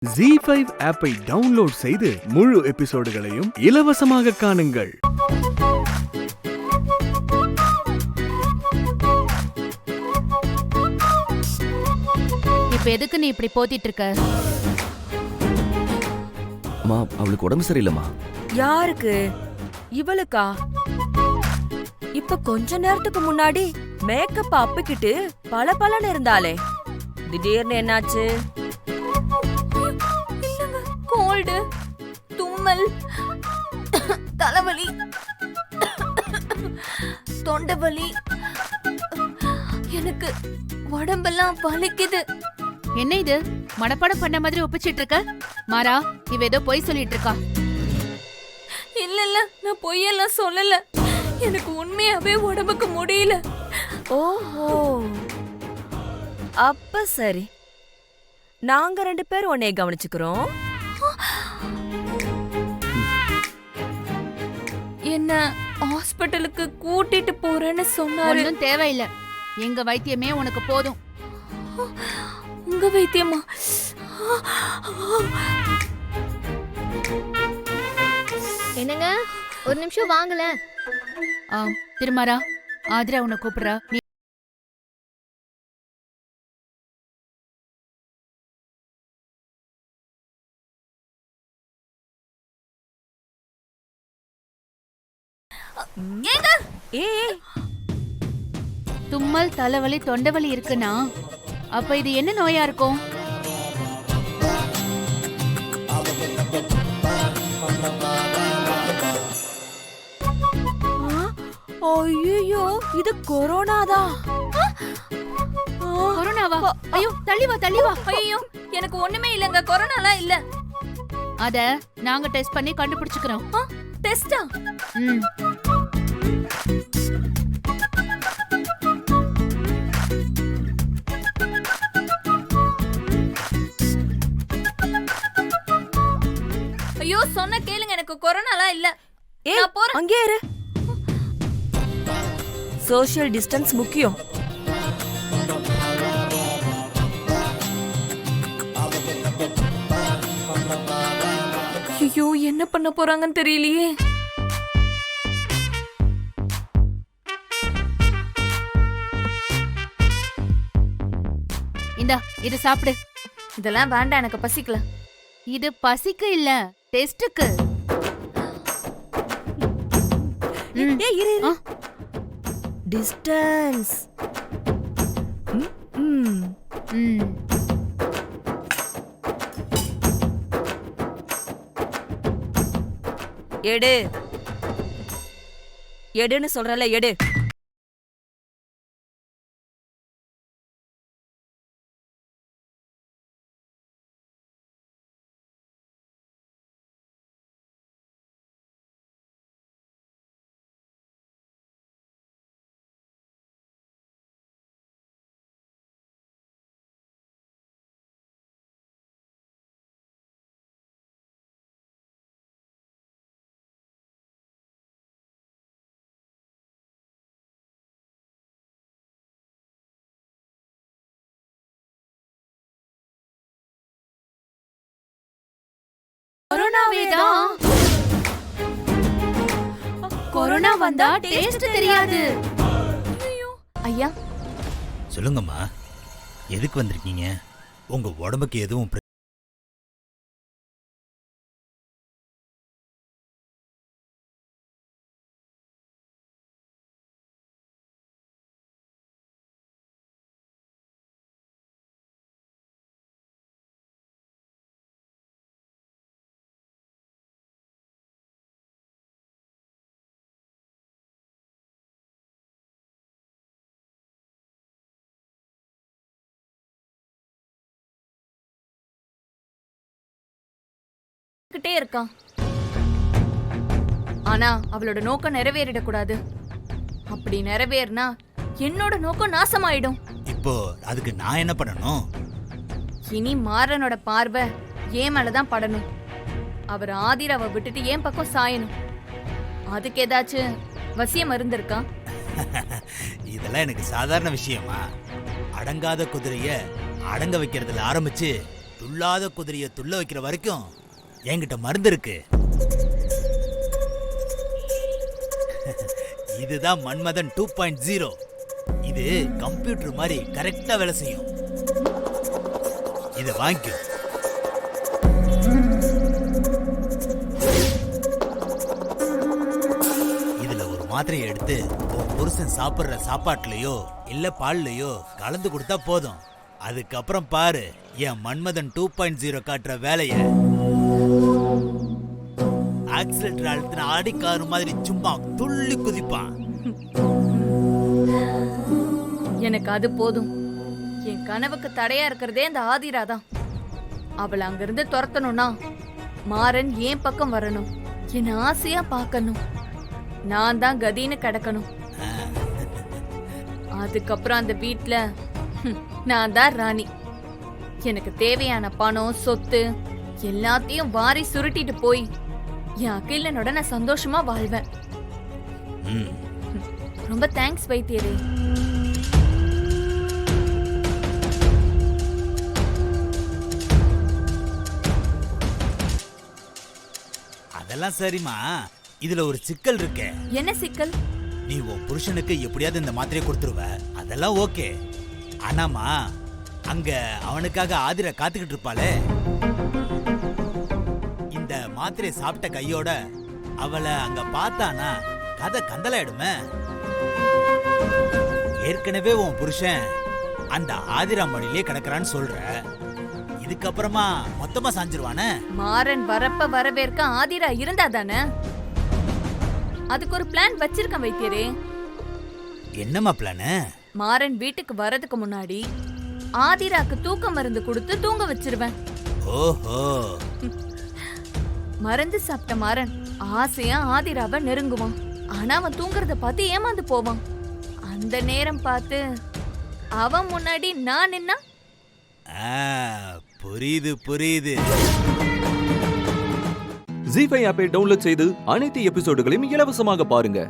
ZEE5 ஆப்பை download செய்து முழு எபிசோடுகளையும் இலவசமாக காணுங்கள். இப்ப எதுக்கு நீ இப்படி போத்திட்டு இருக்க? அம்மா, அவளுக்கு உடம்பு சரியில்லைம்மா. யாருக்கு? இவளுக்கா? இப்ப கொஞ்ச நேரத்துக்கு முன்னாடி மேக்கப் அப்பிக்கிட்டு பளபளன்னு இருந்தாளே, திடீர்னு என்னாச்சு? கோல்டு, தும்மல், தலைவலி, தொண்டை வலி, எனக்கு உடம்பெல்லாம் வலிக்குது. என்ன இது மனப்பாடம் பண்ண மாதிரி ஒப்பிச்சிட்டு இருக்க? மாறா, இவ ஏதோ பொய் சொல்லிட்டு இருக்கா. இல்ல நான் பொய்யெல்லாம் சொல்லல. எனக்கு உண்மையாவே உடம்புக்கு முடியல. ஓஹோ, அப்ப சரி. நாங்க 2 பேரும் உன்னைய கவனிச்சுக்கிறோம். என்ன ஹாஸ்பிட்டலுக்கு கூட்டிட்டு போறேன்னு சொன்னாரு. ஒண்ணும் தேவையில்லை, எங்க வைத்தியமே உனக்கு போதும். உங்க வைத்தியமா? என்னங்க, ஒரு நிமிஷம் வாங்கல. திருமாரா, ஆதிரா உன்னை கூப்பிடுறா. நீ ஏய், தும்மல், தலைவலி, தொண்டவலி இருக்குன்னா அப்ப இது என்ன நோயா இருக்கும்? ஐயோ, இது கொரோனாதான். கொரோனாவா? ஐயோ, தள்ளி வா, தள்ளி வா. ஐயோ, எனக்கு ஒண்ணுமே இல்லங்க, கொரோனாலாம் இல்ல. அத நாங்க டெஸ்ட் பண்ணி கண்டுபிடிச்சுக்கிறோம். டெஸ்டா? ம். ஐயோ, சொன்ன கேளுங்க, எனக்கு கொரோனாலாம் இல்ல. ஏய், நான் போறேன். அங்கே இரு. சோஷியல் டிஸ்டன்ஸ் முக்கியம். ஐயோ, என்ன பண்ண போறாங்கன்னு தெரியலையே. இந்தா, இது சாப்பிடு. இதெல்லாம் வேண்டாம், எனக்கு பசிக்கல. இது பசிக்கு இல்ல, டெஸ்டுக்கு. ஏய், இரு இரு. டிஸ்டன்ஸ். எடு, எடுன்னு சொல்றல, எடு. கொரோனாவேதான். கொரோனா வந்தா டேஸ்ட் தெரியாது. ஐயா, சொல்லுங்கம்மா, எதுக்கு வந்திருக்கீங்க? உங்க உடம்புக்கு எதுவும் கிட்டே இருக்கா. ஆனா அவளோட நோக்கம் நிறைவேறிடக்கூடாது. அப்படி நிறைவேறினா என்னோட நோக்கம் நாசமாயிடும். இப்போ அதுக்கு நான் என்ன பண்ணணும்? இனி மாறனோட பார்வை ஏன் மேலதான் படணும். அவர் ஆதிராவை விட்டுட்டு ஏன் பக்கம் சாயணும். அதுக்கு ஏதாச்சும் வசிய மருந்து இருக்கா? இதெல்லாம் எனக்கு சாதாரண விஷயமா? அடங்காத குதிரைய அடங்க வைக்கிறதுல ஆரம்பிச்சு துள்ளாத குதிரையை துள்ள வைக்கிற வரைக்கும் என்கிட்ட மருந்து இருக்கு. இதுதான் மன்மதன் 2.0. இது கம்ப்யூட்டர் மாதிரி கரெக்டா வேலை செய்யும். இதை வாங்கிக்கோ. இதுல ஒரு மாத்திரையை எடுத்து உன் புருஷன் சாப்பிடுற சாப்பாட்டுலயோ இல்ல பால்லயோ கலந்து கொடுத்தா போதும். அதுக்கப்புறம் பாரு என் மன்மதன் 2.0 காட்டுற வேலைய. ஆக்சிலேட்டர் அழுத்தின ஆடிக்காரு மாதிரி சும்மா துள்ளி குதிப்பான். எனக்கு அது போதும். என் கனவுக்கு தடையா இருக்கிறதே அந்த ஆதிரா தான். அவளை அங்கிருந்து துரத்தணும்னா மாறன் என் பக்கம் வரணும், என் ஆசையா பார்க்கணும், நான் தான் கதின்னு கிடக்கணும். அதுக்கப்புறம் அந்த வீட்ல நான் தான் ராணி. எனக்கு தேவையான பணம் சொத்து எல்லாத்தையும் வாரி சுருட்டிட்டு போய் என் அகிலனோட நான் சந்தோஷமா வாழ்வேன். ரொம்ப தேங்க்ஸ் வைத்தியரே. அதெல்லாம் சரிம்மா, இதுல ஒரு சிக்கல் இருக்கே. என்ன சிக்கல்? நீ உன் புருஷனுக்கு எப்படியாவது இந்த மாத்திரையை கொடுத்துருவ, அதெல்லாம் ஓகே. ஆனாமா அங்க அவனுக்காக ஆதிரா காத்துக்கிட்டு இருப்பாளே. இந்த மாத்திரையை சாப்பிட்ட கையோட அவளை அங்க பார்த்தானா கதை கந்தலாயிடுமே. ஏற்கனவே உன் புருஷன் அந்த ஆதிரா மடியிலே கிடக்குறான்னு சொல்ற, இதுக்கப்புறமா மொத்தமா சாஞ்சிருவானே. மாறன் வரப்ப வரவேற்க ஆதிரா இருந்தா தானே. அதுக்கு ஒரு பிளான் வச்சிருக்கேன் வைத்தியரே. என்னம்மா பிளானு? மாறன் வீட்டுக்கு வரதுக்கு முன்னாடி ஆதிராக்கு தூக்க மருந்து கொடுத்து தூங்க வச்சிருவேன். ஓஹோ, மருந்து சாப்பிட்ட மாறன் ஆசையா ஆதிராவை நெருங்குவான். ஆனா அவன் தூங்குறத பார்த்து ஏமாந்து போவான். அந்த நேரம் பார்த்து அவன் முன்னாடி நான் நின்னா. புரியுது புரியுது. ஜி5 ஆப்பை டவுன்லோட் செய்து அனைத்து எபிசோடுகளையும் இலவசமாக பாருங்க.